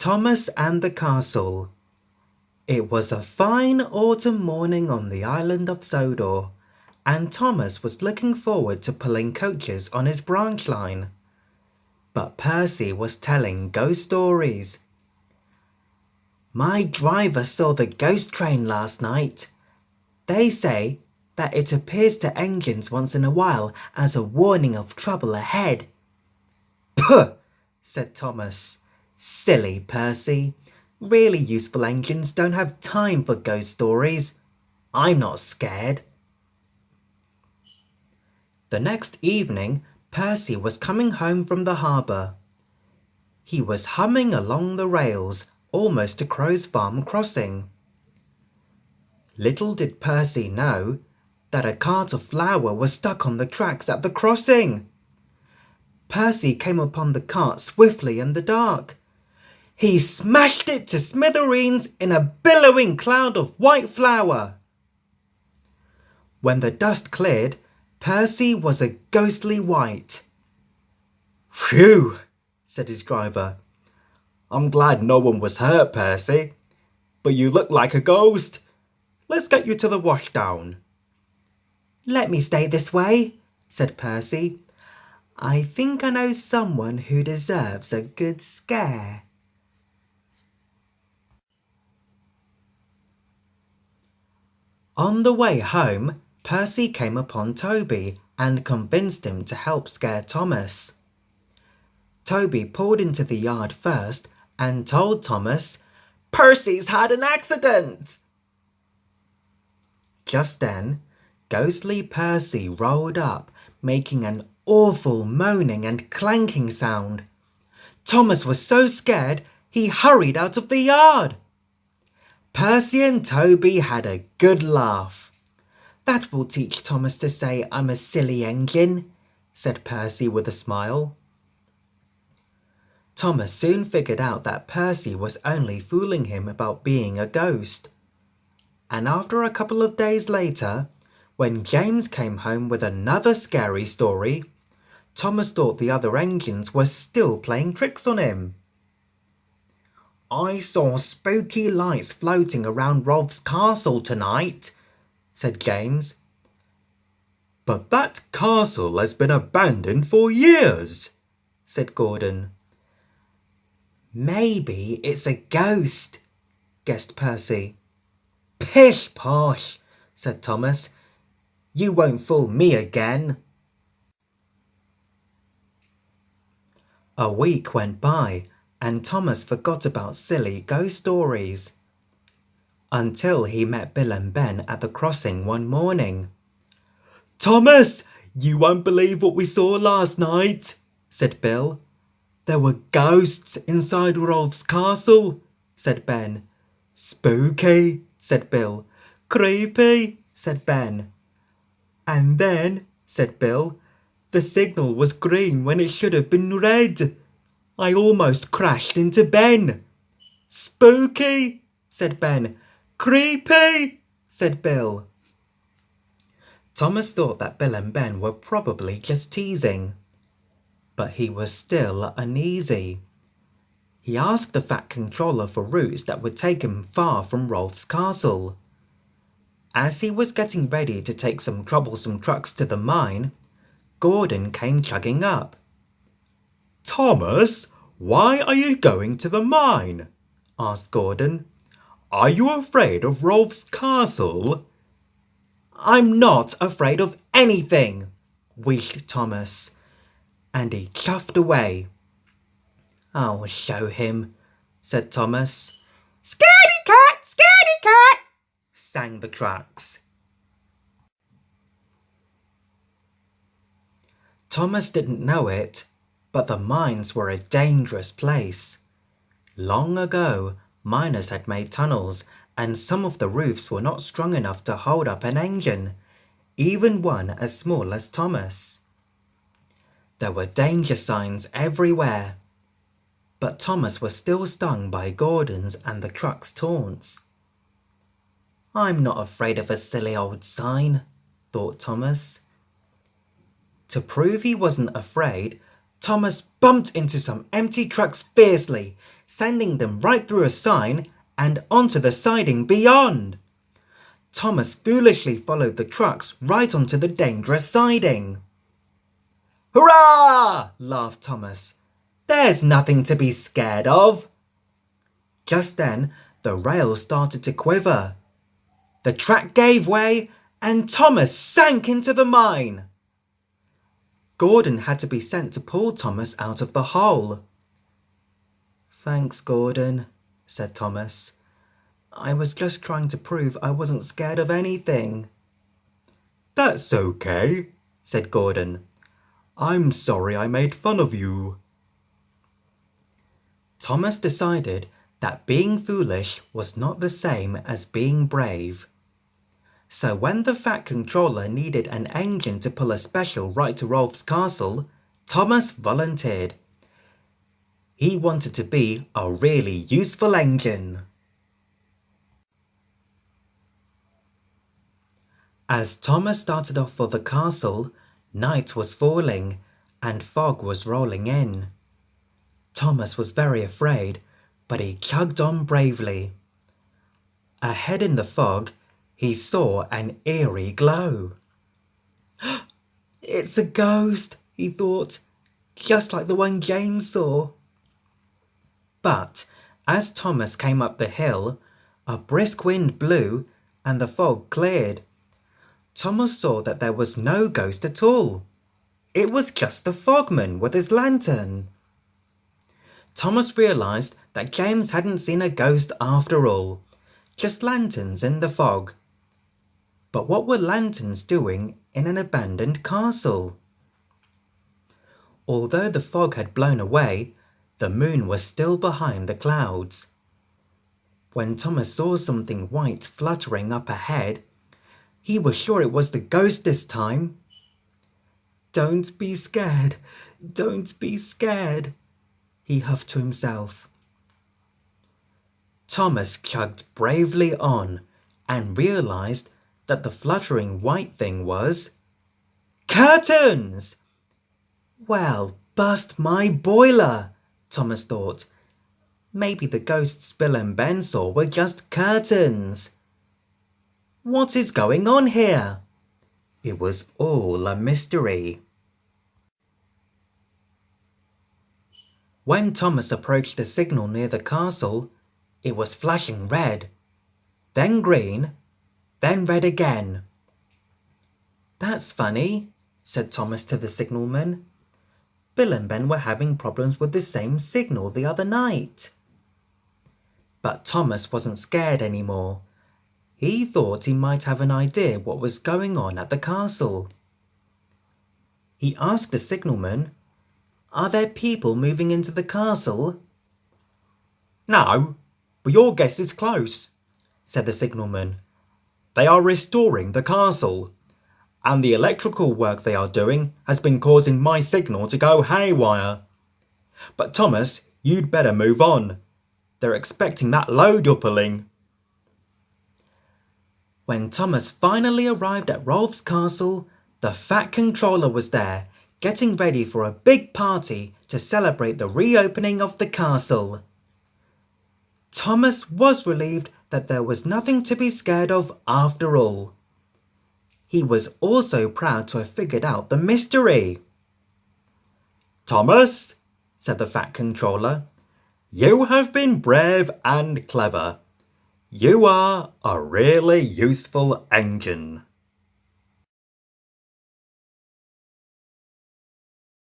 Thomas and the Castle. It was a fine autumn morning on the island of Sodor, and Thomas was looking forward to pulling coaches on his branch line. But Percy was telling ghost stories. My driver saw the ghost train last night. They say that it appears to engines once in a while as a warning of trouble ahead. Puh, said Thomas. Silly Percy. Really useful engines don't have time for ghost stories. I'm not scared. The next evening, Percy was coming home from the harbour. He was humming along the rails, almost to Crow's Farm crossing. Little did Percy know that a cart of flour was stuck on the tracks at the crossing. Percy came upon the cart swiftly in the dark. He smashed it to smithereens in a billowing cloud of white flour. When the dust cleared, Percy was a ghostly white. Phew, said his driver. I'm glad no one was hurt, Percy. But you look like a ghost. Let's get you to the washdown. Let me stay this way, said Percy. I think I know someone who deserves a good scare. On the way home, Percy came upon Toby and convinced him to help scare Thomas. Toby pulled into the yard first and told Thomas, Percy's had an accident! Just then, ghostly Percy rolled up, making an awful moaning and clanking sound. Thomas was so scared he hurried out of the yard. Percy and Toby had a good laugh. That will teach Thomas to say I'm a silly engine, said Percy with a smile. Thomas soon figured out that Percy was only fooling him about being a ghost. And after a couple of days later, when James came home with another scary story, Thomas thought the other engines were still playing tricks on him. I saw spooky lights floating around Rolf's castle tonight, said James. But that castle has been abandoned for years, said Gordon. Maybe it's a ghost, guessed Percy. Pish posh, said Thomas. You won't fool me again. A week went by, and Thomas forgot about silly ghost stories. Until he met Bill and Ben at the crossing one morning. Thomas, you won't believe what we saw last night, said Bill. There were ghosts inside Rolf's castle, said Ben. Spooky, said Bill. Creepy, said Ben. And then, said Bill, the signal was green when it should have been red. I almost crashed into Ben. Spooky, said Ben. Creepy, said Bill. Thomas thought that Bill and Ben were probably just teasing, but he was still uneasy. He asked the Fat Controller for routes that would take him far from Rolf's castle. As he was getting ready to take some troublesome trucks to the mine, Gordon came chugging up. Thomas, why are you going to the mine? Asked Gordon. Are you afraid of Rolf's castle? I'm not afraid of anything, wheezed Thomas, and he chuffed away. I'll show him, said Thomas. Scaredy cat, sang the trucks. Thomas didn't know it, but the mines were a dangerous place. Long ago, miners had made tunnels, and some of the roofs were not strong enough to hold up an engine, even one as small as Thomas. There were danger signs everywhere, but Thomas was still stung by Gordon's and the truck's taunts. I'm not afraid of a silly old sign, thought Thomas. To prove he wasn't afraid, Thomas bumped into some empty trucks fiercely, sending them right through a sign and onto the siding beyond. Thomas foolishly followed the trucks right onto the dangerous siding. "Hurrah!" laughed Thomas. "There's nothing to be scared of." Just then, the rail started to quiver. The track gave way and Thomas sank into the mine. Gordon had to be sent to pull Thomas out of the hole. "Thanks, Gordon," said Thomas. "I was just trying to prove I wasn't scared of anything." "That's okay," said Gordon. "I'm sorry I made fun of you." Thomas decided that being foolish was not the same as being brave. So when the Fat Controller needed an engine to pull a special right to Rolf's castle, Thomas volunteered. He wanted to be a really useful engine. As Thomas started off for the castle, night was falling and fog was rolling in. Thomas was very afraid, but he chugged on bravely. Ahead in the fog, he saw an eerie glow. "It's a ghost," he thought, "just like the one James saw." But as Thomas came up the hill, a brisk wind blew and the fog cleared. Thomas saw that there was no ghost at all. It was just the fogman with his lantern. Thomas realised that James hadn't seen a ghost after all, just lanterns in the fog. But what were lanterns doing in an abandoned castle? Although the fog had blown away, the moon was still behind the clouds. When Thomas saw something white fluttering up ahead, he was sure it was the ghost this time. "Don't be scared, don't be scared," he huffed to himself. Thomas chugged bravely on and realised that the fluttering white thing was curtains! "Well, bust my boiler," Thomas thought. "Maybe the ghosts Bill and Ben saw were just curtains. What is going on here?" It was all a mystery. When Thomas approached the signal near the castle, it was flashing red, then green, then red again. "That's funny," said Thomas to the signalman. "Bill and Ben were having problems with the same signal the other night." But Thomas wasn't scared anymore. He thought he might have an idea what was going on at the castle. He asked the signalman, "Are there people moving into the castle?" "No, but your guess is close," said the signalman. "They are restoring the castle, and the electrical work they are doing has been causing my signal to go haywire. But Thomas, you'd better move on. They're expecting that load you're pulling." When Thomas finally arrived at Rolf's castle, the Fat Controller was there, getting ready for a big party to celebrate the reopening of the castle. Thomas was relieved that there was nothing to be scared of after all. He was also proud to have figured out the mystery. "Thomas," said the Fat Controller, "you have been brave and clever. You are a really useful engine."